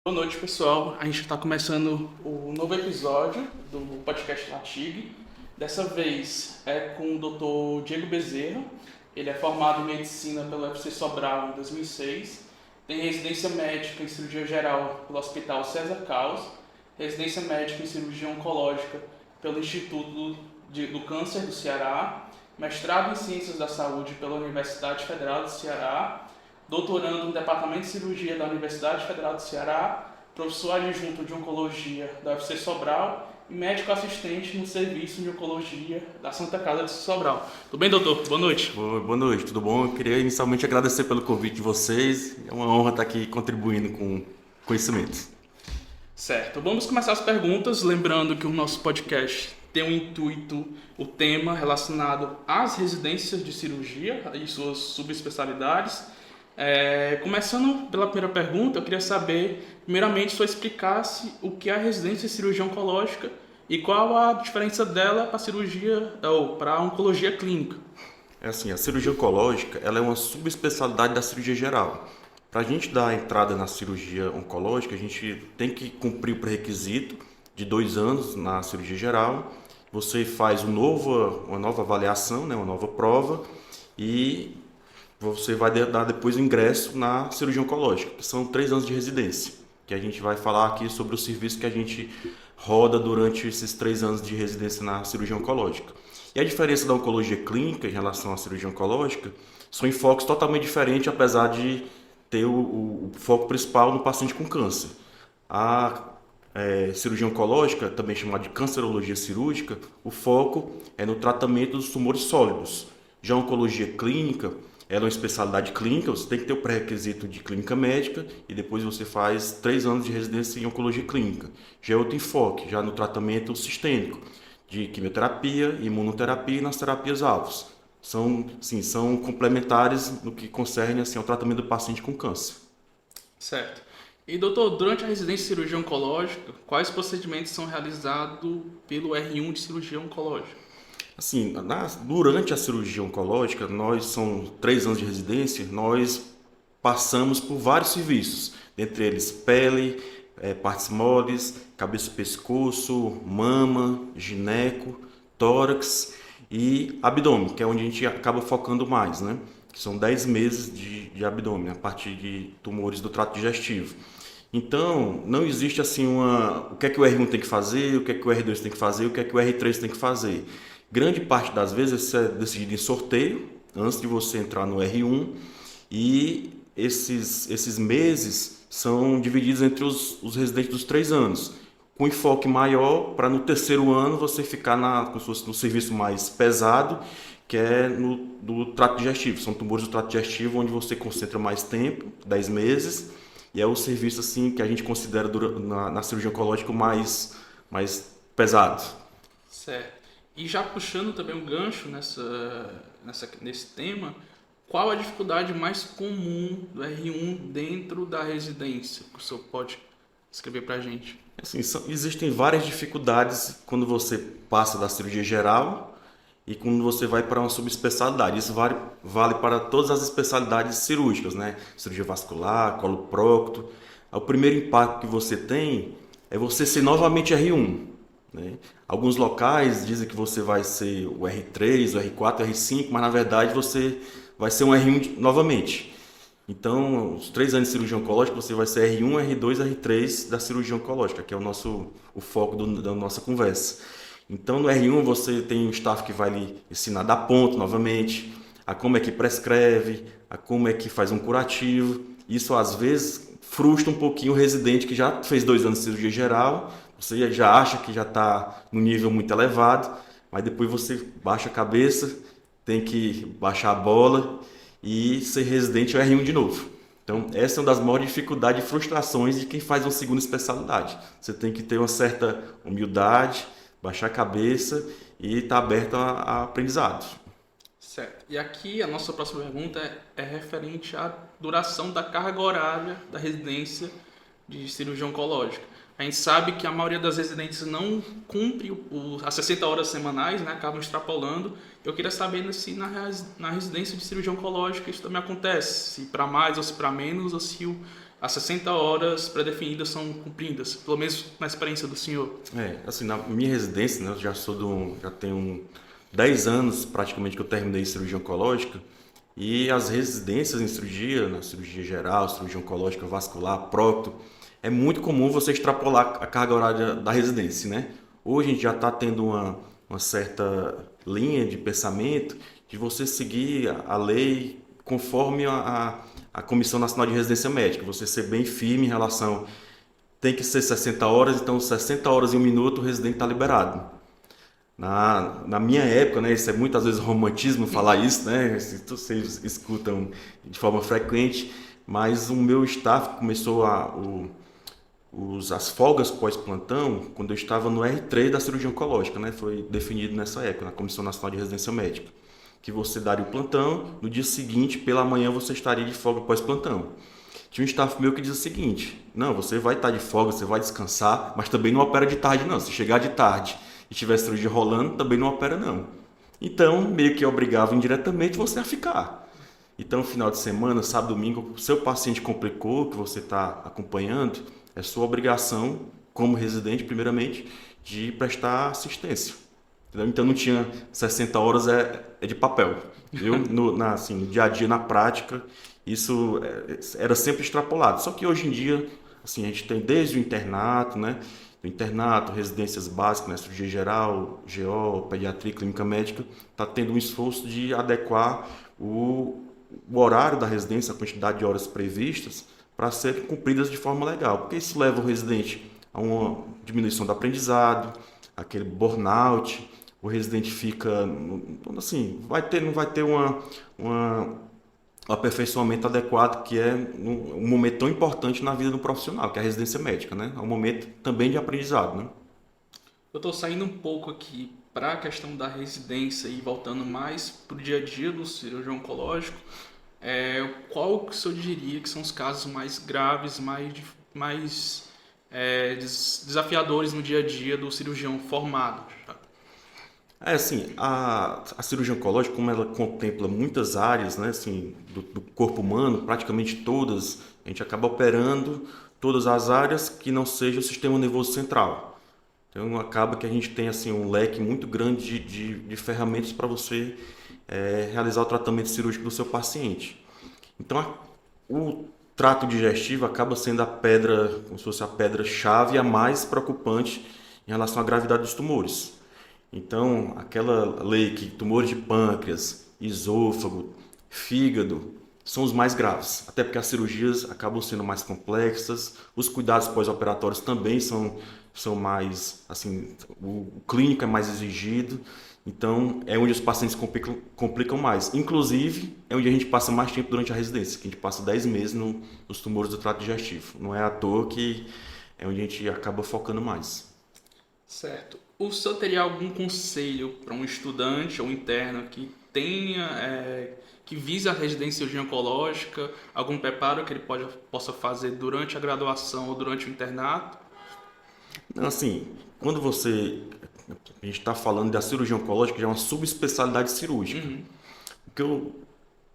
Boa noite, pessoal. A gente está começando o novo episódio do podcast Latig. Dessa vez é com o Dr. Diego Bezerra. Ele é formado em medicina pela UFC Sobral em 2006. Tem residência médica em cirurgia geral pelo Hospital César Caos, residência médica em cirurgia oncológica pelo Instituto do Câncer do Ceará, mestrado em Ciências da Saúde pela Universidade Federal do Ceará, doutorando no Departamento de Cirurgia da Universidade Federal do Ceará, professor adjunto de Oncologia da UFC Sobral e médico assistente no Serviço de Oncologia da Santa Casa de Sobral. Tudo bem, doutor? Boa noite. Boa noite, tudo bom? Eu queria inicialmente agradecer pelo convite de vocês. É uma honra estar aqui contribuindo com conhecimentos. Certo, vamos começar as perguntas, lembrando que o nosso podcast tem um intuito, o tema relacionado às residências de cirurgia e suas subespecialidades. Começando pela primeira pergunta, eu queria saber, primeiramente, se eu explicasse o que é a residência de cirurgia oncológica e qual a diferença dela para a cirurgia ou para a oncologia clínica. É assim, a cirurgia oncológica ela é uma subespecialidade da cirurgia geral. Para a gente dar entrada na cirurgia oncológica, a gente tem que cumprir o pré-requisito de 2 anos na cirurgia geral. Você faz uma nova avaliação, né, uma nova prova e você vai dar depois o ingresso na cirurgia oncológica, que são 3 anos de residência, que a gente vai falar aqui sobre o serviço que a gente roda durante esses 3 anos de residência na cirurgia oncológica. E a diferença da oncologia clínica em relação à cirurgia oncológica são enfoques totalmente diferentes, apesar de ter o foco principal no paciente com câncer. A cirurgia oncológica, também chamada de cancerologia cirúrgica, o foco é no tratamento dos tumores sólidos. Já a oncologia clínica, ela é uma especialidade clínica, você tem que ter o pré-requisito de clínica médica e depois você faz 3 anos de residência em oncologia clínica. Já é outro enfoque, já no tratamento sistêmico, de quimioterapia, imunoterapia e nas terapias-alvos. São complementares no que concerne ao tratamento do paciente com câncer. Certo. E, doutor, durante a residência de cirurgia oncológica, quais procedimentos são realizados pelo R1 de cirurgia oncológica? Assim, durante a cirurgia oncológica, são 3 anos de residência, nós passamos por vários serviços, dentre eles pele, partes moles, cabeça e pescoço, mama, gineco, tórax e abdômen, que é onde a gente acaba focando mais, né? Que são 10 meses de abdômen, a partir de tumores do trato digestivo. Então, não existe assim o que é que o R1 tem que fazer, o que é que o R2 tem que fazer, o que é que o R3 tem que fazer. Grande parte das vezes isso é decidido em sorteio, antes de você entrar no R1, e esses meses são divididos entre os residentes dos 3 anos, com enfoque maior para no terceiro ano você ficar como se fosse no serviço mais pesado, que é do trato digestivo. São tumores do trato digestivo onde você concentra mais tempo, 10 meses, e é o serviço assim que a gente considera na cirurgia oncológica mais pesado. Certo. E já puxando também um gancho nesse tema, qual a dificuldade mais comum do R1 dentro da residência? Que o senhor pode escrever para a gente. Assim, existem várias dificuldades quando você passa da cirurgia geral e quando você vai para uma subespecialidade. Isso vale para todas as especialidades cirúrgicas, né? Cirurgia vascular, coloprocto. O primeiro impacto que você tem é você ser novamente R1. Né? Alguns locais dizem que você vai ser o R3, o R4, o R5, mas na verdade você vai ser um R1 novamente. Então, os 3 anos de cirurgia oncológica, você vai ser R1, R2, R3 da cirurgia oncológica, que é o foco da nossa conversa. Então, no R1 você tem um staff que vai lhe ensinar a dar ponto novamente, a como é que prescreve, a como é que faz um curativo. Isso, às vezes, frustra um pouquinho o residente que já fez 2 anos de cirurgia geral, você já acha que já está no nível muito elevado, mas depois você baixa a cabeça, tem que baixar a bola e ser residente é R1 de novo. Então, essa é uma das maiores dificuldades e frustrações de quem faz uma segunda especialidade. Você tem que ter uma certa humildade, baixar a cabeça e estar aberto a aprendizado. Certo. E aqui a nossa próxima pergunta é referente à duração da carga horária da residência de cirurgia oncológica. A gente sabe que a maioria das residentes não cumpre as 60 horas semanais, né? Acabam extrapolando. Eu queria saber se na residência de cirurgia oncológica isso também acontece, se para mais ou se para menos, ou se as 60 horas pré-definidas são cumpridas, pelo menos na experiência do senhor? Assim, na minha residência, né, eu já tenho 10 anos praticamente que eu terminei cirurgia oncológica, e as residências em cirurgia, na cirurgia geral, cirurgia oncológica, vascular, prócto, é muito comum você extrapolar a carga horária da residência, né? Hoje a gente já está tendo uma certa linha de pensamento de você seguir a lei conforme a Comissão Nacional de Residência Médica, você ser bem firme em relação, tem que ser 60 horas, então 60 horas e 1 minuto o residente está liberado. Na minha época, né, isso é muitas vezes romantismo falar isso, né, vocês escutam de forma frequente, mas o meu staff começou as folgas pós-plantão quando eu estava no R3 da cirurgia oncológica, né, foi definido nessa época, na Comissão Nacional de Residência Médica, que você daria o plantão, no dia seguinte, pela manhã, você estaria de folga pós-plantão. Tinha um staff meu que dizia o seguinte: não, você vai estar de folga, você vai descansar, mas também não opera de tarde não, se chegar de tarde e tiver cirurgia rolando, também não opera não. Então, meio que obrigava indiretamente você a ficar. Então, final de semana, sábado, domingo, o seu paciente complicou, que você está acompanhando, é sua obrigação, como residente, primeiramente, de prestar assistência. Então, não tinha 60 horas, é de papel. Viu? Assim, no dia a dia, na prática, isso era sempre extrapolado. Só que hoje em dia, assim, a gente tem desde o internato, né? Do internato, residências básicas, né, cirurgia geral, GO, pediatria, clínica médica, está tendo um esforço de adequar o horário da residência, a quantidade de horas previstas, para serem cumpridas de forma legal, porque isso leva o residente a uma diminuição do aprendizado, aquele burnout, o residente fica, assim, não vai ter um aperfeiçoamento adequado, que é um momento tão importante na vida do profissional, que é a residência médica, né? É um momento também de aprendizado, né? Eu estou saindo um pouco aqui para a questão da residência e voltando mais para o dia a dia do cirurgião oncológico. Qual que o senhor diria que são os casos mais graves, mais desafiadores no dia a dia do cirurgião formado? Assim, a cirurgia oncológica, como ela contempla muitas áreas, né, assim, do corpo humano, praticamente todas, a gente acaba operando todas as áreas que não seja o sistema nervoso central. Então, acaba que a gente tem assim, um leque muito grande de ferramentas para você realizar o tratamento cirúrgico do seu paciente. Então, o trato digestivo acaba sendo a pedra, como se fosse a pedra-chave, a mais preocupante em relação à gravidade dos tumores. Então, aquela lei que tumores de pâncreas, esôfago, fígado são os mais graves, até porque as cirurgias acabam sendo mais complexas, os cuidados pós-operatórios também são mais, assim, o clínico é mais exigido, então é onde os pacientes complicam mais. Inclusive, é onde a gente passa mais tempo durante a residência, que a gente passa 10 meses nos tumores do trato digestivo. Não é à toa que é onde a gente acaba focando mais. Certo. O senhor teria algum conselho para um estudante ou interno que que vise a residência ginecológica, algum preparo que ele possa fazer durante a graduação ou durante o internato? Não, assim, quando a gente está falando da cirurgia oncológica, já é uma subespecialidade cirúrgica. Uhum. O que eu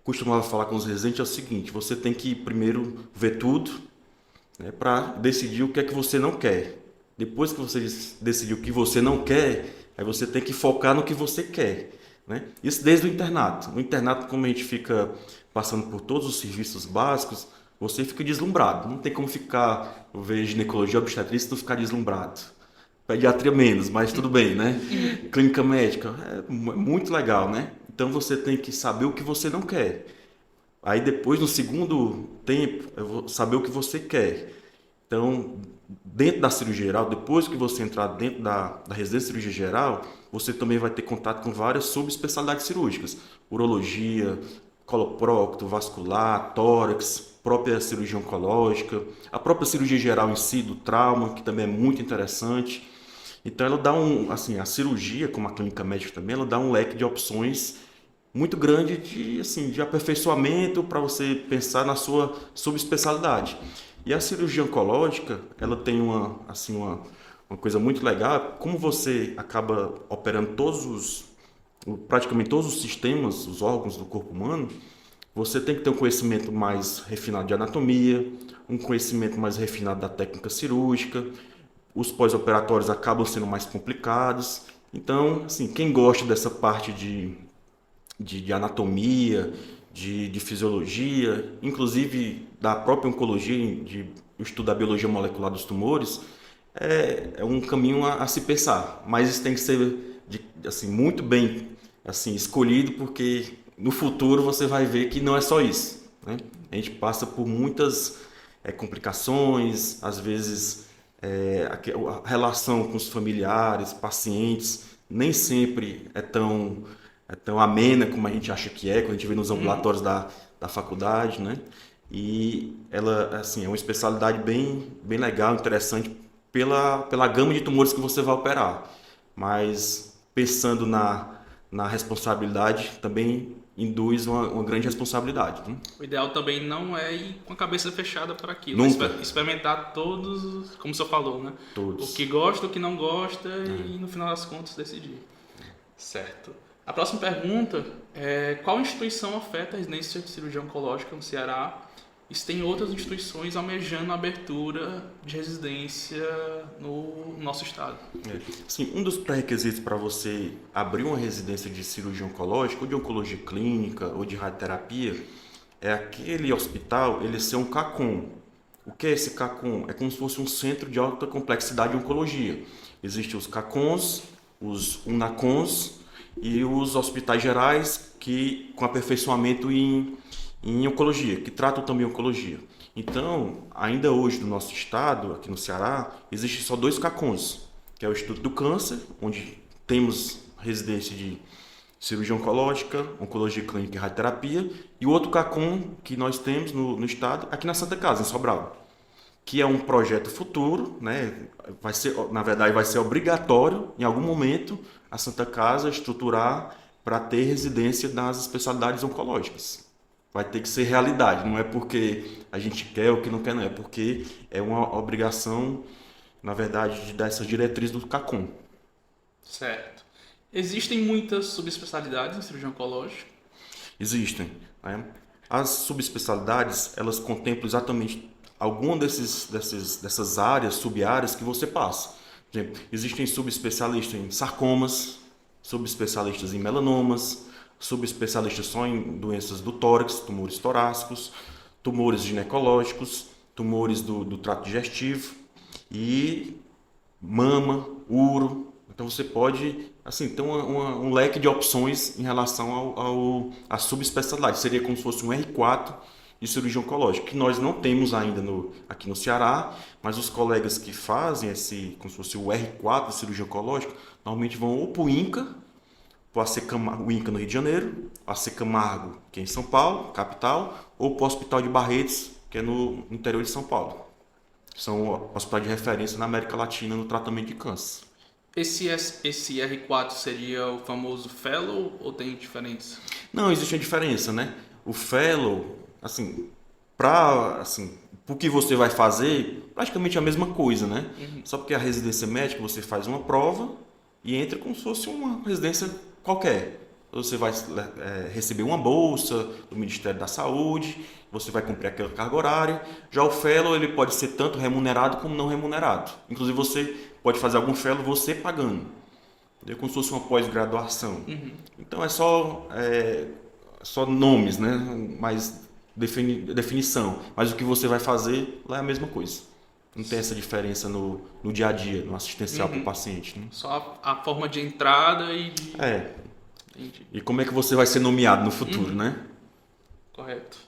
costumava falar com os residentes é o seguinte: você tem que primeiro ver tudo, né, para decidir o que é que você não quer. Depois que você decidir o que você não quer, aí você tem que focar no que você quer, né? Isso desde o internato. No internato, como a gente fica passando por todos os serviços básicos, você fica deslumbrado. Não tem como ficar, eu vejo ginecologia obstetrícia, não ficar deslumbrado. Pediatria menos, mas tudo bem, né? Clínica médica, é muito legal, né? Então você tem que saber o que você não quer. Aí depois, no segundo tempo, eu vou saber o que você quer. Então, dentro da cirurgia geral, depois que você entrar dentro da residência de cirurgia geral, você também vai ter contato com várias subespecialidades cirúrgicas. Urologia, coloprocto, vascular, tórax, própria cirurgia oncológica, a própria cirurgia geral em si, do trauma, que também é muito interessante. Então, ela dá a cirurgia, como a clínica médica também, ela dá um leque de opções muito grande de aperfeiçoamento para você pensar na sua subespecialidade. E a cirurgia oncológica, ela tem uma coisa muito legal, como você acaba operando praticamente todos os sistemas, os órgãos do corpo humano, você tem que ter um conhecimento mais refinado de anatomia, um conhecimento mais refinado da técnica cirúrgica, os pós-operatórios acabam sendo mais complicados. Então, assim, quem gosta dessa parte de anatomia, de fisiologia, inclusive da própria oncologia, de estudo da biologia molecular dos tumores, é um caminho a se pensar. Mas isso tem que ser assim, muito bem assim, escolhido, porque no futuro você vai ver que não é só isso, né? A gente passa por muitas complicações, às vezes a relação com os familiares, pacientes, nem sempre é tão amena como a gente acha que é, quando a gente vê nos ambulatórios da faculdade, né? E ela, assim, é uma especialidade bem legal, interessante pela gama de tumores que você vai operar. Mas pensando na responsabilidade, também induz uma grande responsabilidade, né? O ideal também não é ir com a cabeça fechada para aquilo. Nunca. Experimentar todos, como o senhor falou, né? Todos. O que gosta, o que não gosta e no final das contas decidir. Certo. A próxima pergunta é: qual instituição afeta a residência de cirurgia oncológica no Ceará? E se tem outras instituições almejando a abertura de residência no nosso estado? Sim, um dos pré-requisitos para você abrir uma residência de cirurgia oncológica, ou de oncologia clínica, ou de radioterapia, é aquele hospital ele ser um CACOM. O que é esse CACOM? É como se fosse um centro de alta complexidade de oncologia. Existem os CACONs, os UNACONs e os hospitais gerais que com aperfeiçoamento em oncologia, que tratam também oncologia. Então, ainda hoje no nosso estado, aqui no Ceará, existem só 2 CACONs, que é o Instituto do Câncer, onde temos residência de cirurgia oncológica, oncologia clínica e radioterapia, e o outro CACON que nós temos no estado, aqui na Santa Casa, em Sobral, que é um projeto futuro, né? Na verdade, vai ser obrigatório, em algum momento, a Santa Casa estruturar para ter residência nas especialidades oncológicas. Vai ter que ser realidade, não é porque a gente quer ou que não quer, não, é porque é uma obrigação, na verdade, de dar essa diretriz do CACOM. Certo. Existem muitas subespecialidades em cirurgia oncológica? Existem, né? As subespecialidades, elas contemplam exatamente alguma dessas áreas, sub-áreas que você passa. Por exemplo, existem subespecialistas em sarcomas, subespecialistas em melanomas, subespecialistas só em doenças do tórax, tumores torácicos, tumores ginecológicos, tumores do trato digestivo e mama, uro. Então você pode assim, ter um leque de opções em relação à subespecialidade. Seria como se fosse um R4 de cirurgia oncológica, que nós não temos ainda aqui no Ceará, mas os colegas que fazem como se fosse o R4 de cirurgia oncológica, normalmente vão ou para o INCA, o INCA no Rio de Janeiro, o AC Camargo, que é em São Paulo, capital, ou para o Hospital de Barretos, que é no interior de São Paulo. São hospitais de referência na América Latina no tratamento de câncer. Esse R4 seria o famoso Fellow ou tem diferença? Não, existe a diferença, né? O Fellow, assim, o que você vai fazer, praticamente a mesma coisa, né? Só porque a residência médica você faz uma prova e entra como se fosse uma residência qualquer. Você vai receber uma bolsa do Ministério da Saúde, você vai cumprir aquela carga horária. Já o Fellow, ele pode ser tanto remunerado como não remunerado. Inclusive, você pode fazer algum Fellow você pagando. Entendeu? Como se fosse uma pós-graduação. Então, é só nomes, né? Mais definição. Mas o que você vai fazer lá é a mesma coisa. Não tem essa diferença no dia a dia, no assistencial para o paciente. Né? Só a forma de entrada e de... Entendi. E como é que você vai ser nomeado no futuro, né? Correto.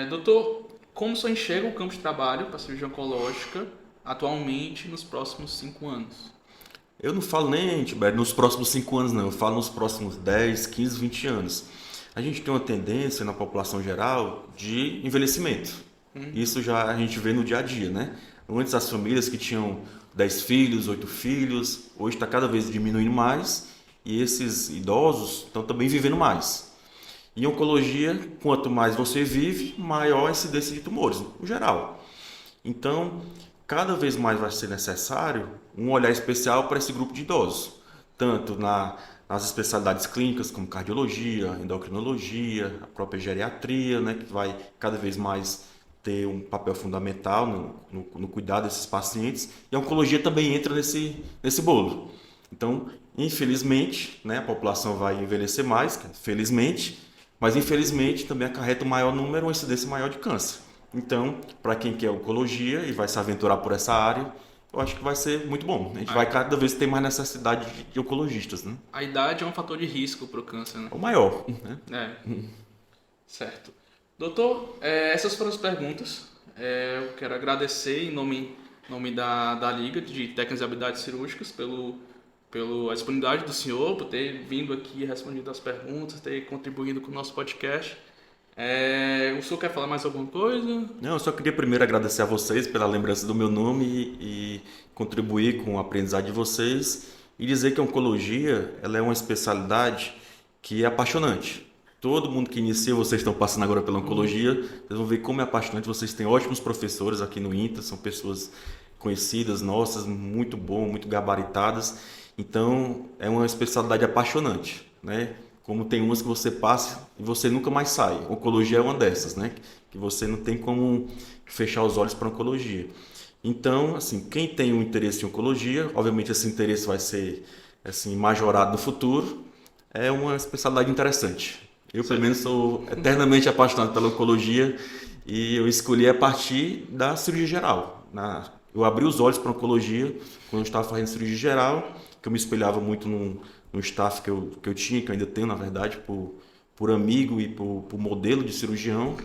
Doutor, como o senhor enxerga o campo de trabalho para a cirurgia oncológica atualmente nos próximos 5 anos? Eu não falo nem, Tibério, nos próximos 5 anos, não. Eu falo nos próximos 10, 15, 20 anos. A gente tem uma tendência na população geral de envelhecimento. Isso já a gente vê no dia a dia, né? Antes as famílias que tinham 10 filhos, 8 filhos, hoje está cada vez diminuindo mais e esses idosos estão também vivendo mais. Em oncologia, quanto mais você vive, maior a incidência de tumores, no geral. Então, cada vez mais vai ser necessário um olhar especial para esse grupo de idosos, tanto as especialidades clínicas como cardiologia, endocrinologia, a própria geriatria, né, que vai cada vez mais ter um papel fundamental no cuidado desses pacientes, e a oncologia também entra nesse bolo. Então, infelizmente, né, a população vai envelhecer mais, felizmente, mas infelizmente também acarreta um maior número, uma incidência maior de câncer. Então, para quem quer oncologia e vai se aventurar por essa área, eu acho que vai ser muito bom. A gente vai cada vez ter mais necessidade de oncologistas, né? A idade é um fator de risco para o câncer, né? O maior, né? Certo. Doutor, essas foram as perguntas. Eu quero agradecer em nome da Liga de Técnicas e Habilidades Cirúrgicas pela disponibilidade do senhor, por ter vindo aqui e respondido as perguntas, ter contribuído com o nosso podcast. O senhor quer falar mais alguma coisa? Não, eu só queria primeiro agradecer a vocês pela lembrança do meu nome e contribuir com o aprendizado de vocês e dizer que a oncologia ela é uma especialidade que é apaixonante. Todo mundo que inicia, vocês estão passando agora pela oncologia, vocês vão ver como é apaixonante. Vocês têm ótimos professores aqui no INTA, são pessoas conhecidas, nossas, muito bom, muito gabaritadas. Então, é uma especialidade apaixonante, né? Como tem umas que você passa e você nunca mais sai. Oncologia é uma dessas, né? Que você não tem como fechar os olhos para oncologia. Então, assim, quem tem um interesse em oncologia, obviamente esse interesse vai ser assim majorado no futuro, é uma especialidade interessante. Eu, pelo menos, sou eternamente apaixonado pela oncologia e eu escolhi a partir da cirurgia geral. Eu abri os olhos para a oncologia quando eu estava fazendo cirurgia geral, que eu me espelhava muito no staff que eu tinha, que eu ainda tenho, na verdade, por amigo e por modelo de cirurgião,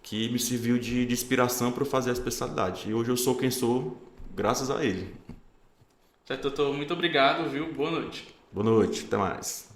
que me serviu de inspiração para eu fazer a especialidade. E hoje eu sou quem sou, graças a ele. Certo, doutor. Muito obrigado, viu? Boa noite. Boa noite, até mais.